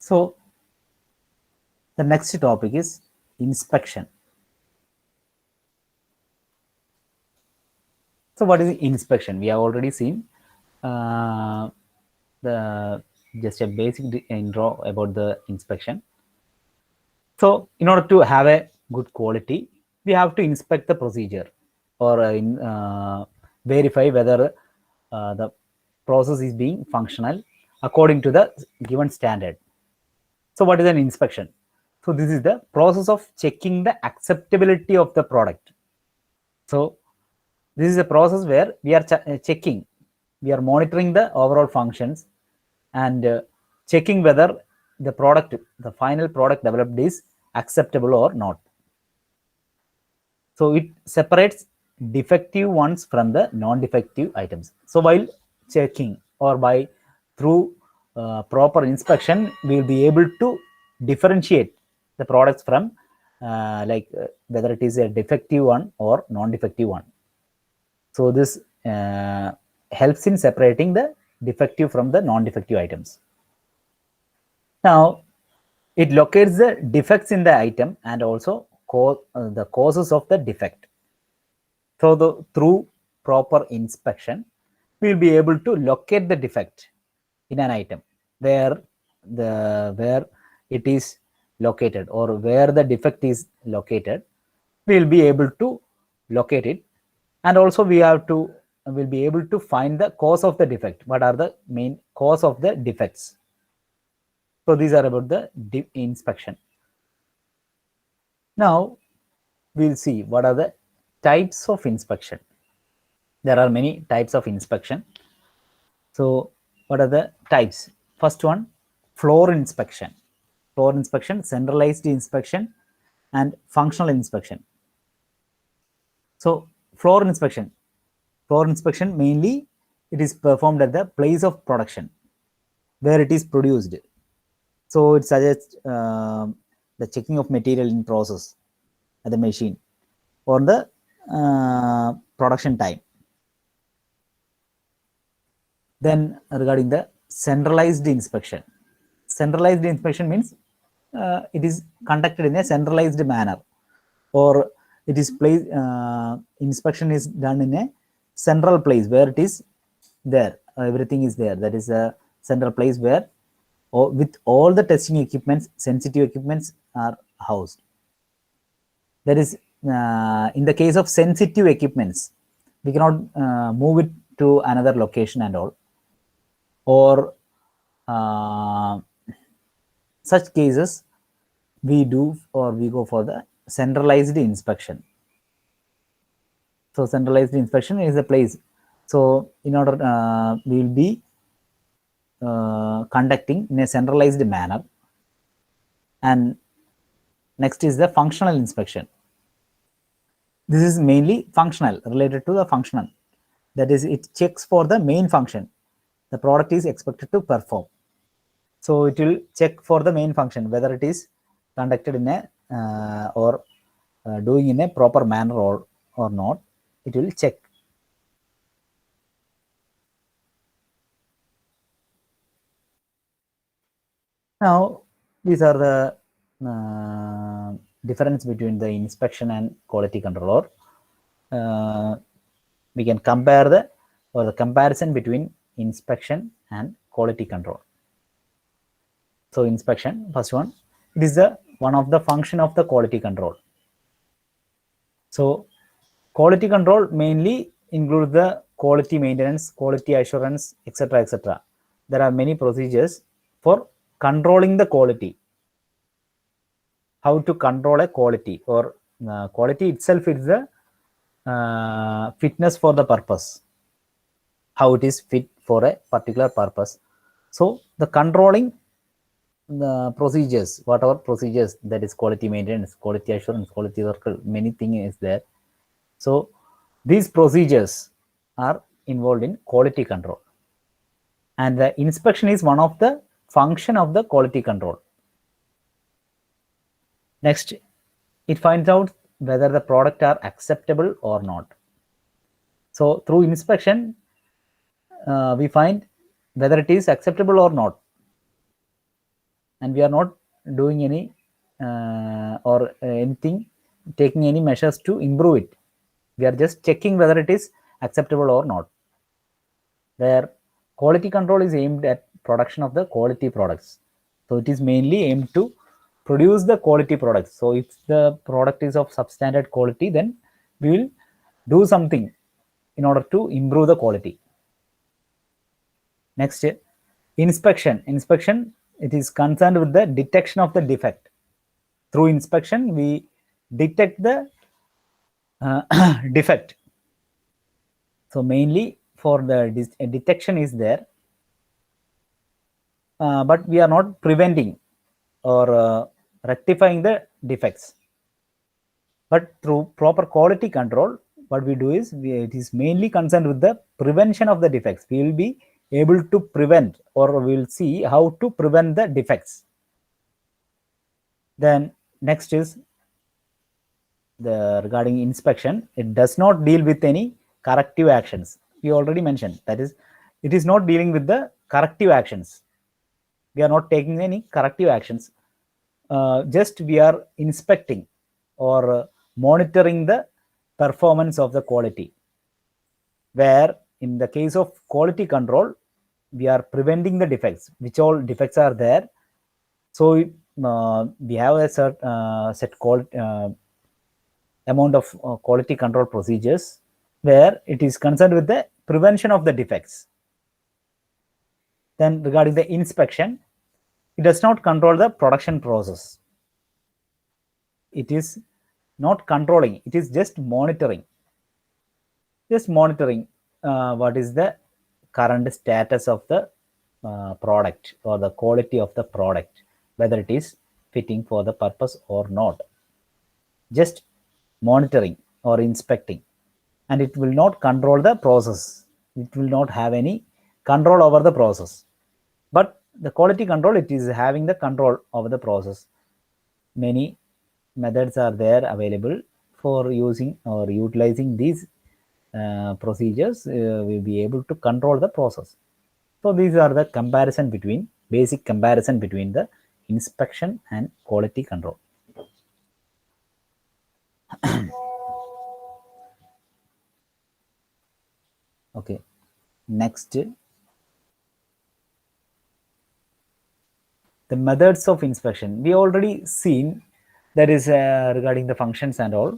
So the next topic is inspection. So what is inspection? We have already seen the just a basic intro about the inspection. So in order to have a good quality, we have to inspect the procedure or verify whether the process is being functional according to the given standard. So what is an inspection? So this is the process of checking the acceptability of the product. So this is a process where we are checking, we are monitoring the overall functions and checking whether the product, the final product developed is acceptable or not. So it separates defective ones from the non-defective items. So while checking or by through proper inspection, we will be able to differentiate the products from whether it is a defective one or non-defective one. So this helps in separating the defective from the non-defective items. Now, it locates the defects in the item and also the causes of the defect. So through proper inspection, we will be able to locate the defect in an item where it is located or where the defect is located. We will be able to locate it, and also will be able to find the cause of the defect. What are the main cause of the defects? So these are about the inspection. Now we'll see what are the types of inspection. There are many types of inspection. So what are the types? First one, floor inspection. Floor inspection, centralized inspection, and functional inspection. So floor inspection mainly it is performed at the place of production where it is produced. So it suggests the checking of material in process at the machine or the production time. Then regarding the centralized inspection means it is conducted in a centralized manner, or it is placed inspection is done in a central place where it is there, everything is there. That is a central place where with all the testing equipments, sensitive equipments are housed. That is in the case of sensitive equipments, we cannot move it to another location and all, or such cases we go for the centralized inspection. So centralized inspection is a place. So in order we will be conducting in a centralized manner. And next is the functional inspection. This is mainly functional, related to the functional. That is, it checks for the main function the product is expected to perform. So it will check for the main function whether it is conducted in a or doing in a proper manner or not. It will check. Now these are the difference between the inspection and quality control. We can compare the comparison between inspection and quality control. So inspection, first one, it is the one of the function of the quality control. So quality control mainly includes the quality maintenance, quality assurance, etc., etc. There are many procedures for controlling the quality. How to control a quality, or quality itself is the fitness for the purpose, how it is fit for a particular purpose. So the controlling the procedures, whatever procedures, that is quality maintenance, quality assurance, quality circle, many things is there. So these procedures are involved in quality control, and the inspection is one of the function of the quality control. Next, it finds out whether the product are acceptable or not. So through inspection, we find whether it is acceptable or not. and we are not doing any or anything, taking any measures to improve it. We are just checking whether it is acceptable or not. Where quality control is aimed at production of the quality products. So it is mainly aimed to produce the quality products. So if the product is of substandard quality, then we will do something in order to improve the quality. Next, inspection. Inspection, it is concerned with the detection of the defect. Through inspection, we detect the defect. So mainly for the detection is there, but we are not preventing or rectifying the defects. But through proper quality control, what we do is it is mainly concerned with the prevention of the defects. We will be able to prevent, or we will see how to prevent the defects. Then next is the regarding inspection. It does not deal with any corrective actions. We already mentioned, that is, it is not dealing with the corrective actions. We are not taking any corrective actions. Just we are inspecting or monitoring the performance of the quality. Where in the case of quality control, we are preventing the defects, which all defects are there. So we have a set amount of quality control procedures where it is concerned with the prevention of the defects. Then regarding the inspection, it does not control the production process. It is not controlling, it is just monitoring. Just monitoring what is the current status of the product or the quality of the product, whether it is fitting for the purpose or not. Just monitoring or inspecting, and it will not control the process. It will not have any control over the process. But the quality control, it is having the control over the process. Many methods are there available for using or utilizing these procedures. We'll be able to control the process. So these are the comparison between, basic comparison between the inspection and quality control. Okay, next, the methods of inspection. We already seen that is regarding the functions and all,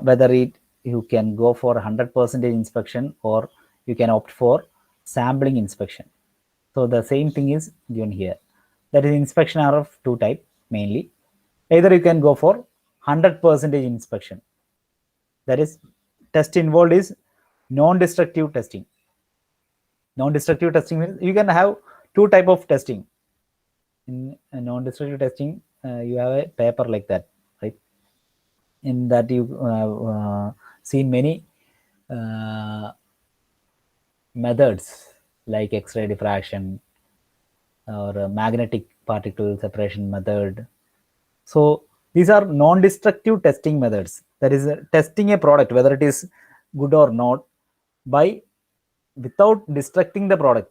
whether you can go for 100% inspection or you can opt for sampling inspection. So the same thing is given here. That is, inspection are of two types mainly. Either you can go for 100% inspection. That is, test involved is non-destructive testing. Non-destructive testing means you can have two type of testing. In non-destructive testing, you have a paper like that, right? In that you have seen many methods like X-ray diffraction or magnetic particle separation method. So these are non-destructive testing methods. That is, testing a product, whether it is good or not, by without destructing the product.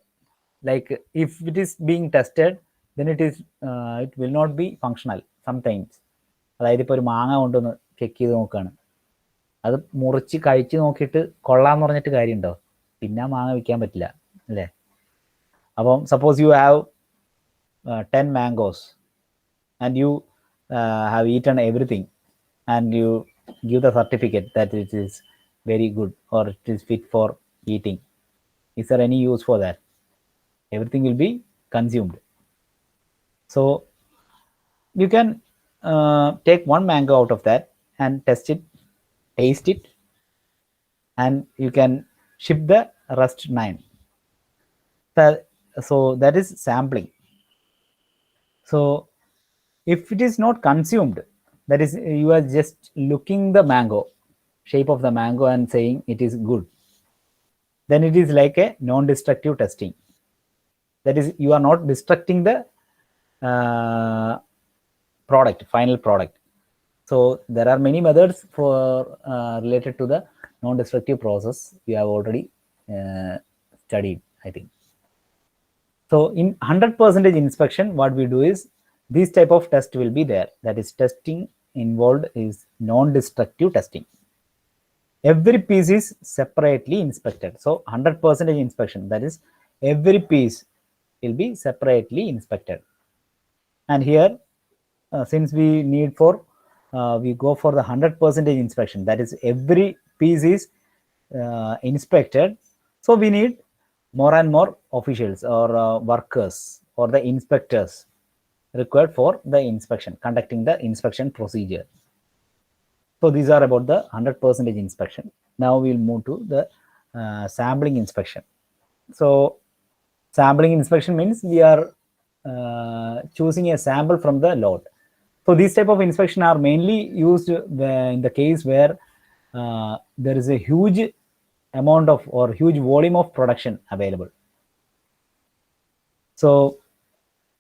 Like if it is being tested, then it will not be functional sometimes. അതായത് ഇപ്പോൾ ഒരു മാങ്ങ കൊണ്ടൊന്ന് check ചെയ്ത് നോക്കുകയാണ്, അത് മുറിച്ച് കഴിച്ച് നോക്കിയിട്ട് കൊള്ളാന്ന് പറഞ്ഞിട്ട് കാര്യമുണ്ടോ? പിന്നെ മാങ്ങ വിൽക്കാൻ പറ്റില്ല അല്ലേ? അപ്പം suppose you have 10 mangoes and you have eaten everything and you give the certificate that it is very good or it is fit for eating. Is there any use for that? Everything will be consumed. So you can take one mango out of that and test it, taste it, and you can ship the rest 9. So that is sampling. So if it is not consumed, that is, you are just looking the mango, shape of the mango, and saying it is good, then it is like a non-destructive testing. That is, you are not destructing the product, final product. So there are many methods for related to the non-destructive process. We have already studied, I think. So in 100% inspection, what we do is this type of test will be there. That is, testing involved is non-destructive testing. Every piece is separately inspected. So 100% inspection, that is, every piece will be separately inspected. And here, since we need for, we go for the 100% inspection, that is, every piece is inspected. So we need more and more officials or workers or the inspectors required for the inspection, conducting the inspection procedure. So these are about the 100% inspection. Now we'll move to the sampling inspection. So sampling inspection means we are choosing a sample from the lot. So these type of inspection are mainly used in the case where there is a huge amount of or huge volume of production available. So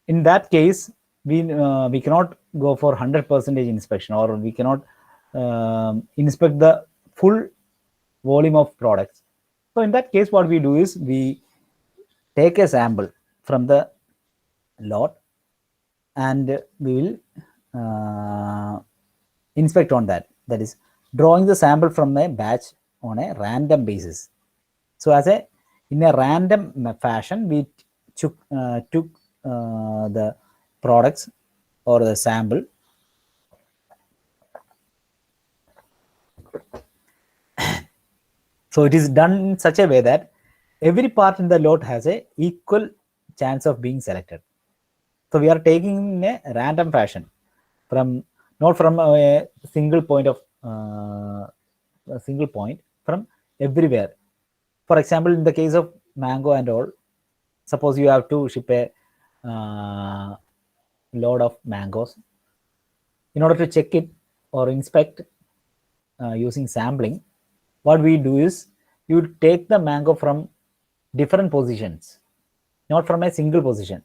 in that case, we cannot go for 100% inspection, or we cannot inspect the full volume of products. So in that case, what we do is we take a sample from the lot and we will inspect on that. That is, drawing the sample from a batch on a random basis. So in a random fashion, we took the products or the sample. So it is done in such a way that every part in the lot has a equal chance of being selected. So we are taking in a random fashion, from not from a single point from everywhere. For example, in the case of mango and all, suppose you have to ship a load of mangoes. In order to check it or inspect using sampling, what we do is you take the mango from different positions, not from a single position.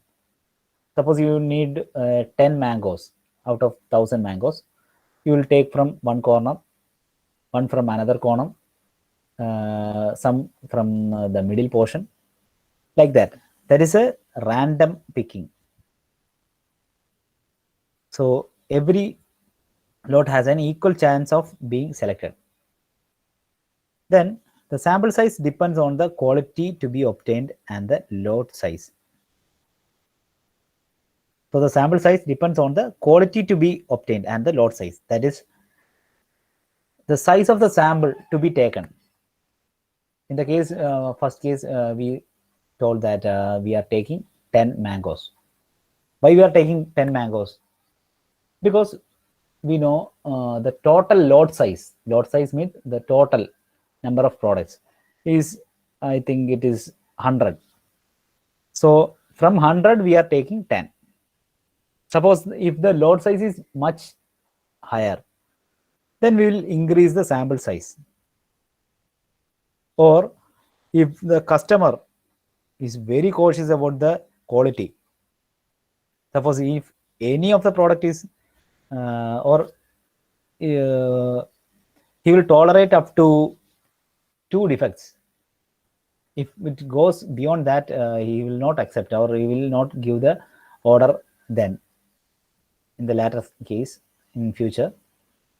Suppose you need 10 mangoes out of 1000 mangoes. You will take from one corner, one from another corner, some from the middle portion, like that. That is a random picking. So every lot has an equal chance of being selected. Then the sample size depends on the quality to be obtained and the lot size. So the sample size depends on the quality to be obtained and the lot size. That is, the size of the sample to be taken. In the case, first case, we told that we are taking 10 mangoes. Why we are taking 10 mangoes? Because we know the total lot size. Lot size means the total number of products is, I think it is 100. So from 100, we are taking 10. Suppose if the lot size is much higher, then we will increase the sample size. Or if the customer is very cautious about the quality, suppose if any of the product is he will tolerate up to 2 defects. If it goes beyond that, he will not accept, or he will not give the order then in the latter case in future.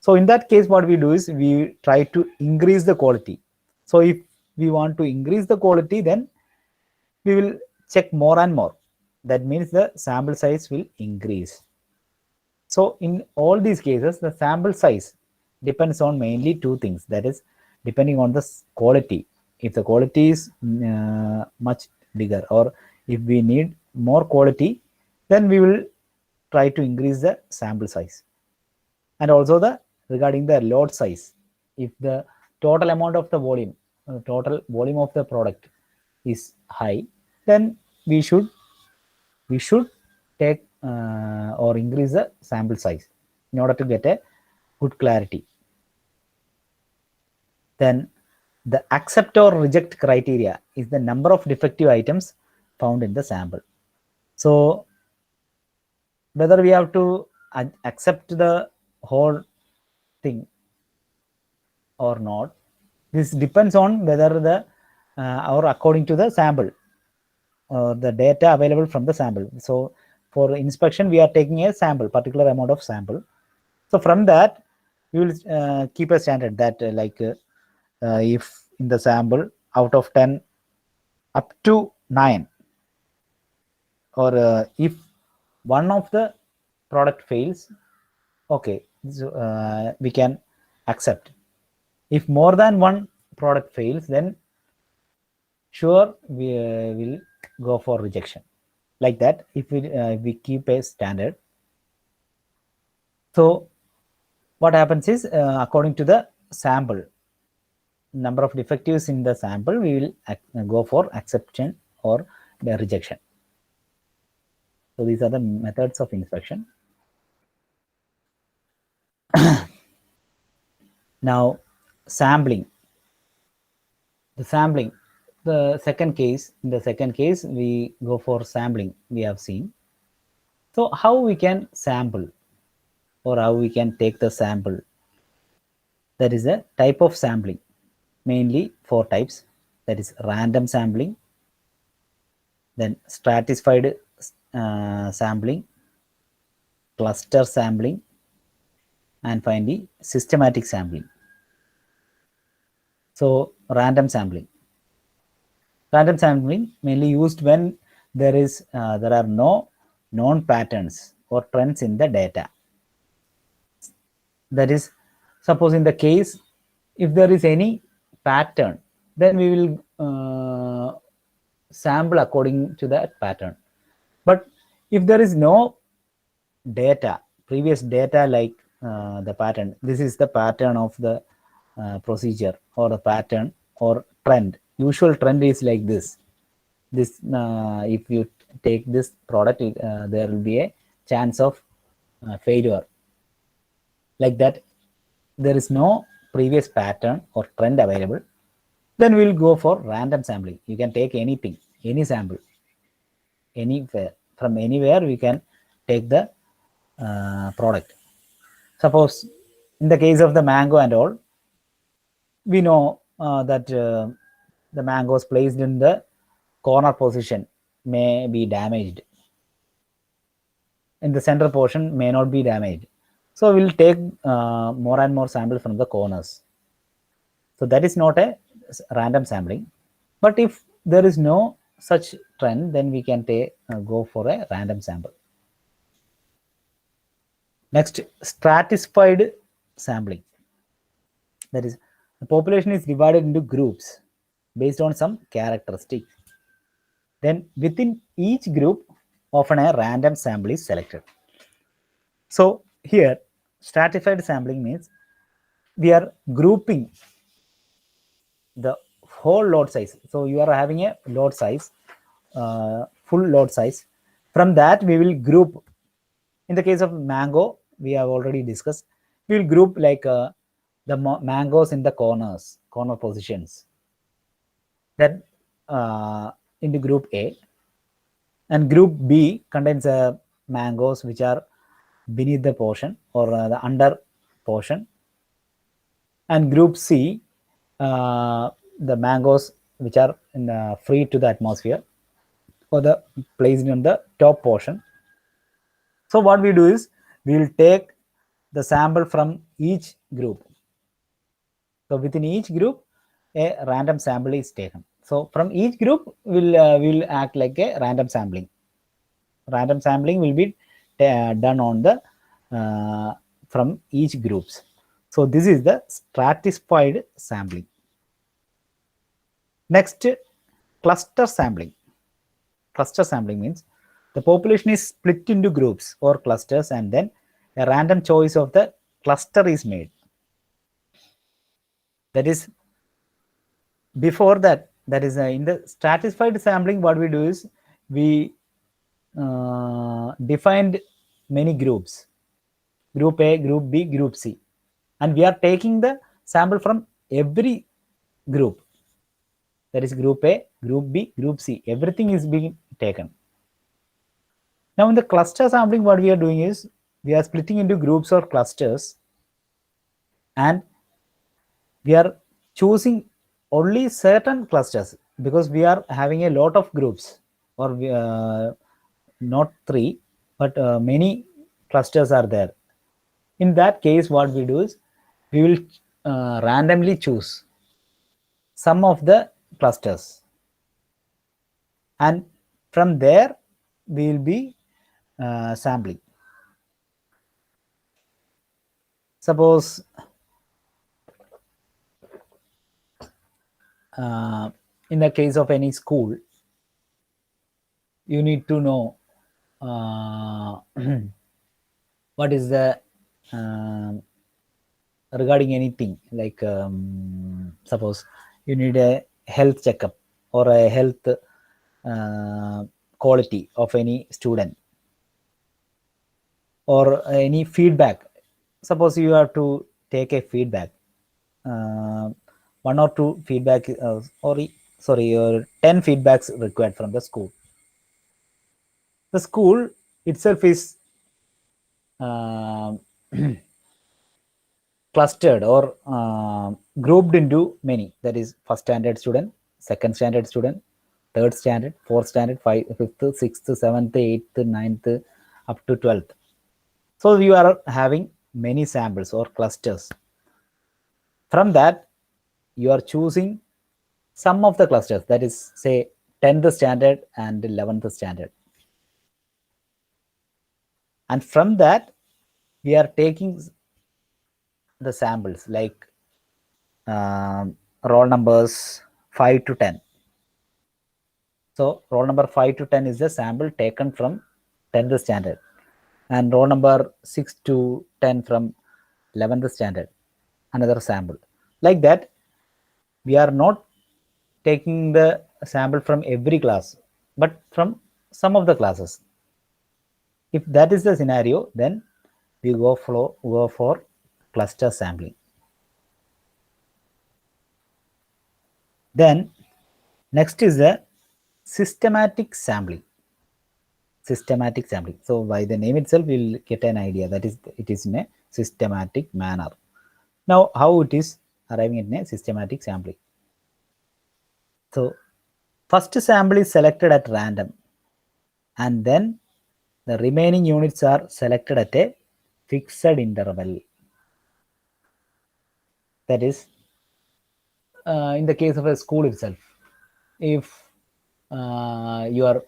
So in that case, what we do is we try to increase the quality. So if we want to increase the quality, then we will check more and more. That means the sample size will increase. So in all these cases, the sample size depends on mainly 2 things. That is, depending on the quality. If the quality is much bigger, or if we need more quality, then we will try to increase the sample size. And also regarding the lot size, if the total amount of the volume, total volume of the product is high, then we should take or increase the sample size in order to get a good clarity. Then the accept or reject criteria is the number of defective items found in the sample. So whether we have to accept the whole thing or not, this depends on whether or according to the sample. the data available from the sample. So for inspection, we are taking a sample, particular amount of sample. So from that, we will keep a standard that if in the sample out of 10 up to 9, or if one of the product fails, okay, so, we can accept. If more than one product fails, then sure we will go for rejection. Like that, if we keep a standard. So what happens is, according to the sample, number of defectives in the sample, we will go for acceptance or the rejection. So these are the methods of inspection. Now sampling. The sampling, the second case, in the second case, we go for sampling, we have seen. So how we can sample, or how we can take the sample? That is a type of sampling, mainly 4 types. That is random sampling, then stratified sampling, cluster sampling, and finally systematic sampling. So random sampling. Random sampling mainly used when there are no known patterns or trends in the data. That is, suppose in the case, if there is any pattern, then we will sample according to that pattern. But if there is no data, previous data, like the pattern, this is the pattern of the procedure, or the pattern or trend, usual trend is like this. If you take this product, there will be a chance of failure. Like that, there is no previous pattern or trend available, then we'll go for random sampling. You can take anything, any sample, anywhere, from anywhere we can take the product. Suppose in the case of the mango and all, we know that the mangoes placed in the corner position may be damaged, in the center portion may not be damaged. So we'll take more and more samples from the corners. So that is not a random sampling. But if there is no such trend, then we can go for a random sample. Next, stratified sampling. That is, the population is divided into groups based on some characteristics. Then within each group, often a random sample is selected. So here, stratified sampling means we are grouping the whole load size. So you are having a load size, full load size. From that, we will group. In the case of mango, we have already discussed. We will group like the mangoes in the corner positions. Then into group A, and group B contains mangoes which are beneath the portion, or the under portion, and group C, the mangoes which are free to the atmosphere, or the placed in the top portion. So what we do is, we will take the sample from each group. So within each group, a random sample is taken. So from each group, will act like a random sampling. Random sampling will be done on the from each groups. So this is the stratified sampling. Next, cluster sampling. Cluster sampling means the population is split into groups or clusters, and then a random choice of the cluster is made. That is, before that, that is in the stratified sampling, what we do is, we defined many groups, group A, group B, group C, and we are taking the sample from every group. That is group A, group B, group C, everything is being taken. Now in the cluster sampling, what we are doing is, we are splitting into groups or clusters, and we are choosing only certain clusters, because we are having a lot of groups. or not 3, but many clusters are there. In that case, what we do is we will randomly choose some of the clusters, and from there we will be sampling. Suppose in the case of any school, you need to know what is the regarding anything, like suppose you need a health checkup or a health quality of any student, or any feedback. Suppose you have to take a feedback, uh, 1 or 2 feedback, or 10 feedbacks required from the school. The school itself is uh, clustered or grouped into many. That is first standard student, second standard student, third standard, fourth standard, fifth, sixth, seventh, eighth, ninth, up to 12th. So you are having many samples or clusters. From that, you are choosing some of the clusters, that is say 10th standard and 11th standard. And from that, we are taking the samples like roll numbers 5 to 10. So roll number 5 to 10 is the sample taken from 10th standard, and roll number 6 to 10 from 11th standard, another sample. Like that, we are not taking the sample from every class, but from some of the classes. If that is the scenario, then we go for cluster sampling. Then next is the systematic sampling. Systematic sampling. So by the name itself, we'll get an idea that is it is in a systematic manner. Now, how it is arriving in a systematic sampling? So first sample is selected at random, and then the remaining units are selected at a fixed interval. That is, in the case of a school itself, if you are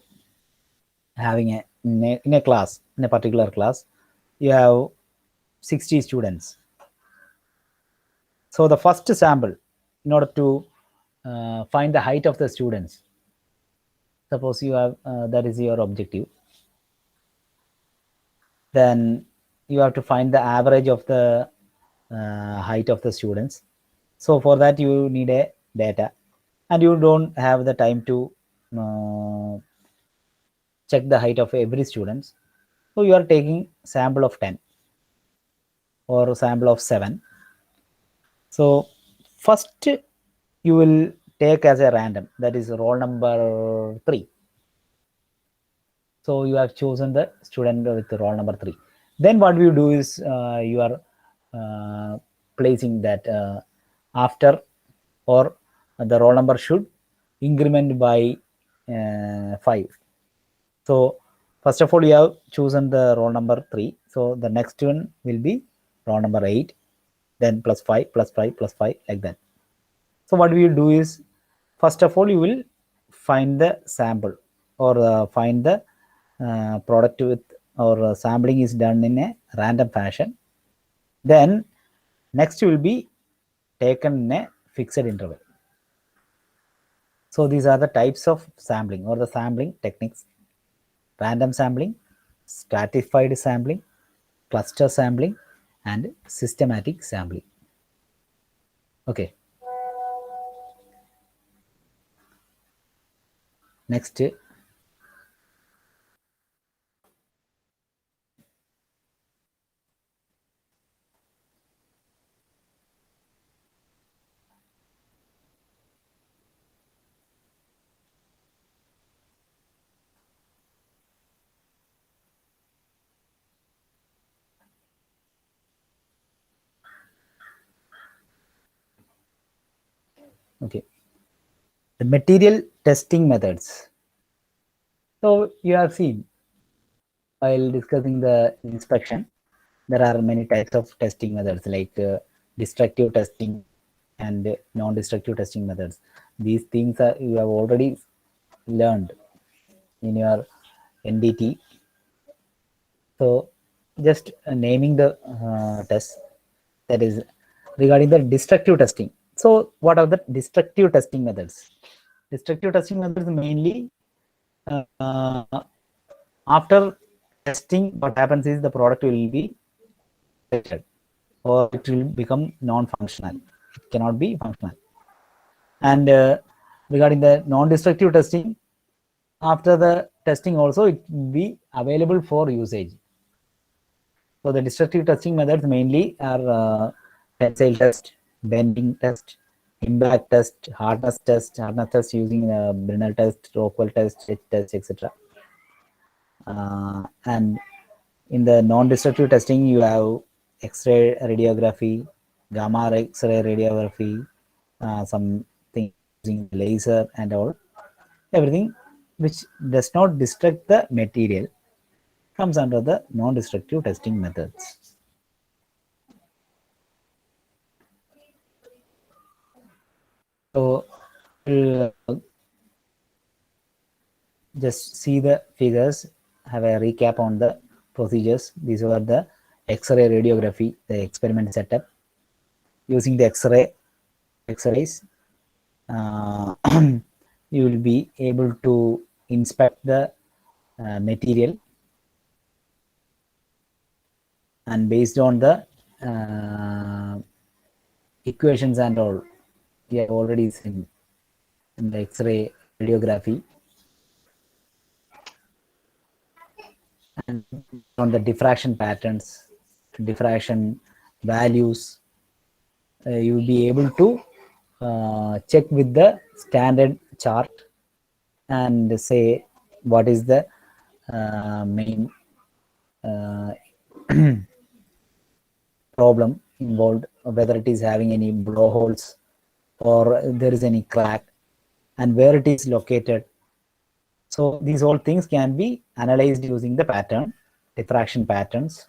having in a class, in a particular class, you have 60 students. So the first sample, in order to find the height of the students, suppose you have that is your objective, then you have to find the average of the height of the students. So for that, you need a data, and you don't have the time to check the height of every student. So you are taking sample of 10 or sample of 7. So first you will take as a random, that is roll number 3. So you have chosen the student with roll number 3. Then what you do is you are placing that after, or the roll number should increment by 5. So first of all, you have chosen the roll number 3. So the next one will be roll number 8, then plus 5, plus 5, plus 5, like that. So what we will do is, first of all, you will find the sample, or find the product with, or sampling is done in a random fashion. Then next will be taken in a fixed interval. So these are the types of sampling, or the sampling techniques: random sampling, stratified sampling, cluster sampling, and systematic sampling. Okay. Next, okay, the material testing methods. So you have seen while discussing the inspection, there are many types of testing methods like destructive testing and non-destructive testing methods. These things are you have already learned in your NDT. So just naming the tests, that is regarding the destructive testing. So what are the destructive testing methods? Destructive testing methods mainly uh, after testing, what happens is the product will be rejected or it will become non-functional. It cannot be functional. And regarding the non-destructive testing, after the testing also it will be available for usage. So the destructive testing methods mainly are tensile test, bending test, impact test, hardness test using Brinell test, Rockwell test, H test, etc. And in the non-destructive testing, you have X-ray radiography, gamma X-ray radiography, something using laser and all. Everything which does not destruct the material comes under the non-destructive testing methods. So just see the figures, have a recap on the procedures. These were the X-ray radiography, the experiment setup using the X-rays. You will be able to inspect the material, and based on the equations and all, we have already seen in the X-ray radiography, and on the diffraction patterns, diffraction values, you will be able to check with the standard chart and say what is the main uh, problem involved, whether it is having any blowholes or there is any crack and where it is located. So these all things can be analyzed using the pattern, diffraction patterns.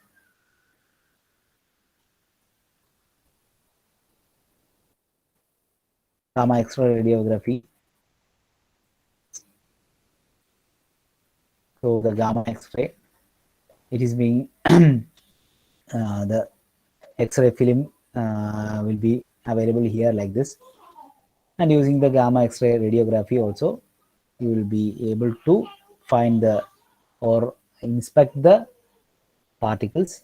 Gamma X-ray radiography. So the gamma X-ray, it is being the X-ray film will be available here like this, and using the gamma X-ray radiography also you will be able to find the or inspect the particles.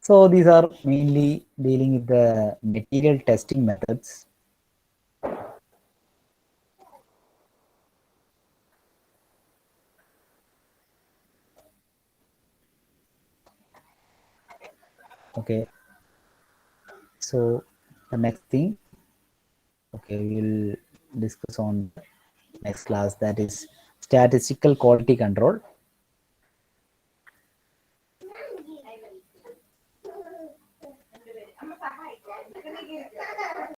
So these are mainly dealing with the material testing methods. Okay, so the next thing, okay, we will discuss on next class, that is statistical quality control.